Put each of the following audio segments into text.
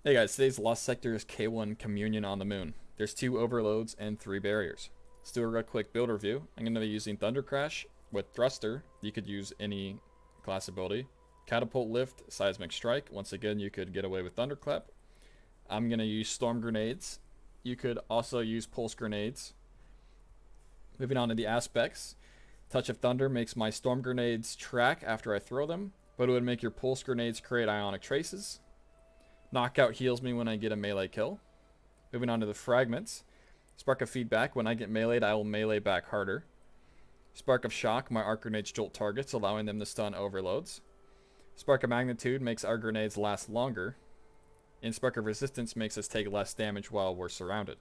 Hey guys, today's Lost Sector is K1 Communion on the Moon. There's 2 overloads and 3 barriers. Let's do a real quick build review. I'm going to be using Thunder Crash with Thruster. You could use any class ability. Catapult Lift, Seismic Strike. Once again, you could get away with Thunderclap. I'm going to use Storm Grenades. You could also use Pulse Grenades. Moving on to the aspects. Touch of Thunder makes my Storm Grenades track after I throw them, but it would make your Pulse Grenades create Ionic Traces. Knockout heals me when I get a melee kill. Moving on to the fragments. Spark of Feedback. When I get meleeed, I will melee back harder. Spark of Shock. My arc grenades jolt targets, allowing them to stun overloads. Spark of Magnitude makes our grenades last longer. And Spark of Resistance makes us take less damage while we're surrounded.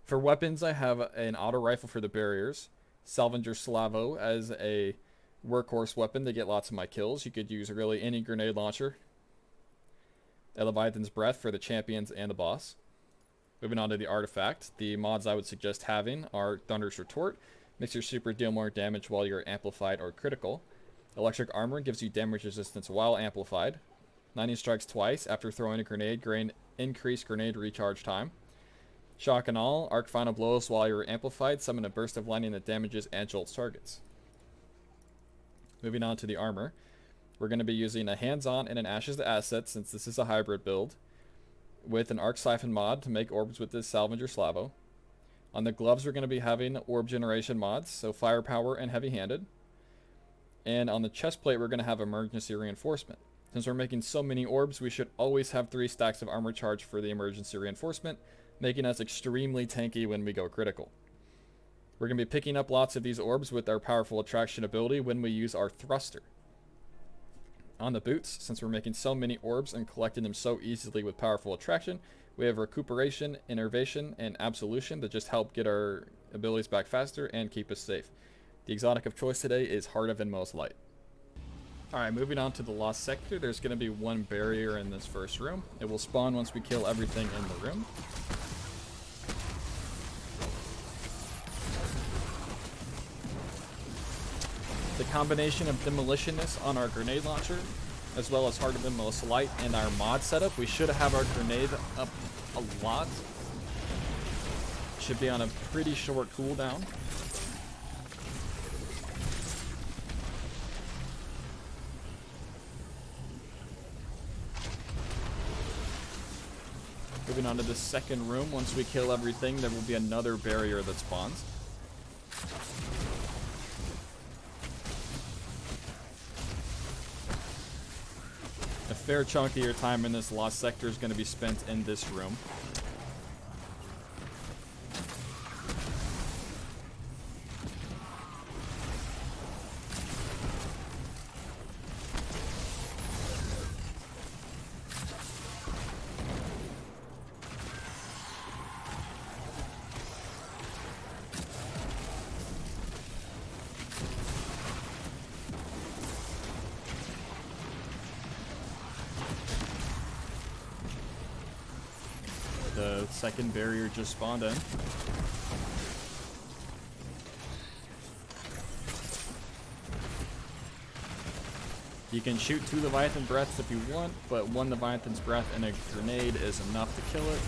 For weapons, I have an auto rifle for the barriers. Salvager Slavo as a workhorse weapon to get lots of my kills. You could use really any grenade launcher. A Leviathan's Breath for the champions and the boss. Moving on to the artifact. The mods I would suggest having are Thunder's Retort. Makes your super deal more damage while you're amplified or critical. Electric Armor gives you damage resistance while amplified. Lightning Strikes twice after throwing a grenade, gain increased grenade recharge time. Shock and All. Arc Final Blows while you're amplified. Summon a burst of lightning that damages and jolts targets. Moving on to the armor. We're going to be using a hands-on and an ashes to asset since this is a hybrid build, with an arc siphon mod to make orbs with this Salvager Slavo. On the gloves, we're going to be having orb generation mods, so firepower and heavy-handed. And on the chest plate, we're going to have emergency reinforcement. Since we're making so many orbs, we should always have 3 stacks of armor charge for the emergency reinforcement, making us extremely tanky when we go critical. We're going to be picking up lots of these orbs with our powerful attraction ability when we use our thruster. On the boots, since we're making so many orbs and collecting them so easily with powerful attraction, we have recuperation, innervation, and absolution to just help get our abilities back faster and keep us safe. The exotic of choice today is Heart of Inmost Light. Alright, moving on to the Lost Sector, there's going to be 1 barrier in this first room. It will spawn once we kill everything in the room. The combination of Demolitionist on our grenade launcher, as well as Heart of Inmost Light and our mod setup, we should have our grenade up a lot. Should be on a pretty short cooldown. Moving on to the second room, once we kill everything, there will be another barrier that spawns. A fair chunk of your time in this Lost Sector is going to be spent in this room. The second barrier just spawned in. You can shoot 2 Leviathan Breaths if you want, but 1 Leviathan's Breath and a grenade is enough to kill it.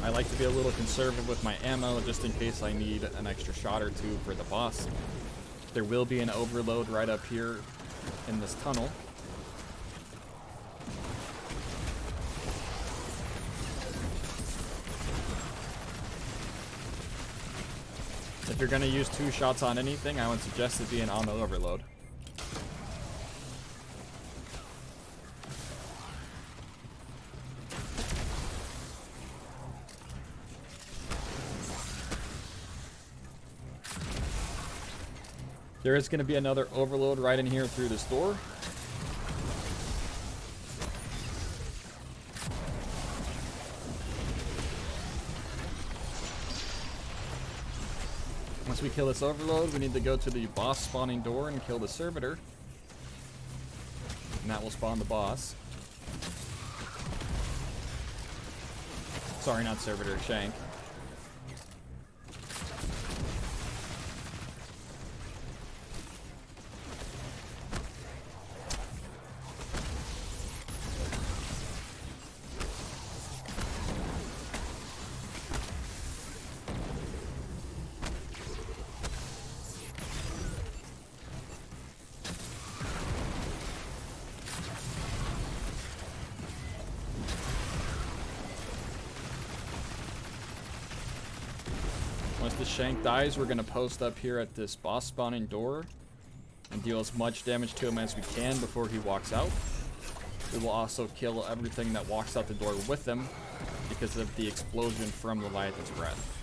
I like to be a little conservative with my ammo just in case I need an extra shot or 2 for the boss. There will be an overload right up here in this tunnel. If you're going to use 2 shots on anything, I would suggest it being on the overload. There is going to be another overload right in here through this door. Once we kill this overload, we need to go to the boss spawning door and kill the servitor. And that will spawn the boss. Sorry, not servitor, shank. Shank dies, we're going to post up here at this boss spawning door and deal as much damage to him as we can before he walks out. We will also kill everything that walks out the door with him because of the explosion from the Leviathan's breath.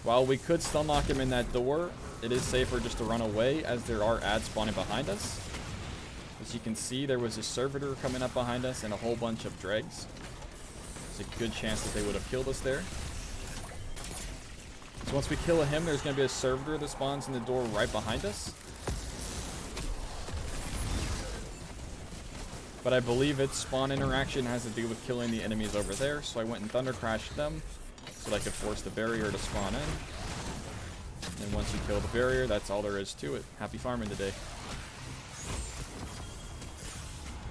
While we could stun lock him in that door, it is safer just to run away as there are ads spawning behind us. As you can see, there was a servitor coming up behind us and a whole bunch of dregs. There's a good chance that they would have killed us there. So once we kill him, there's going to be a servitor that spawns in the door right behind us. But I believe its spawn interaction has to do with killing the enemies over there, so I went and thunder crashed them so that I could force the barrier to spawn in. And once you kill the barrier, that's all there is to it. Happy farming today.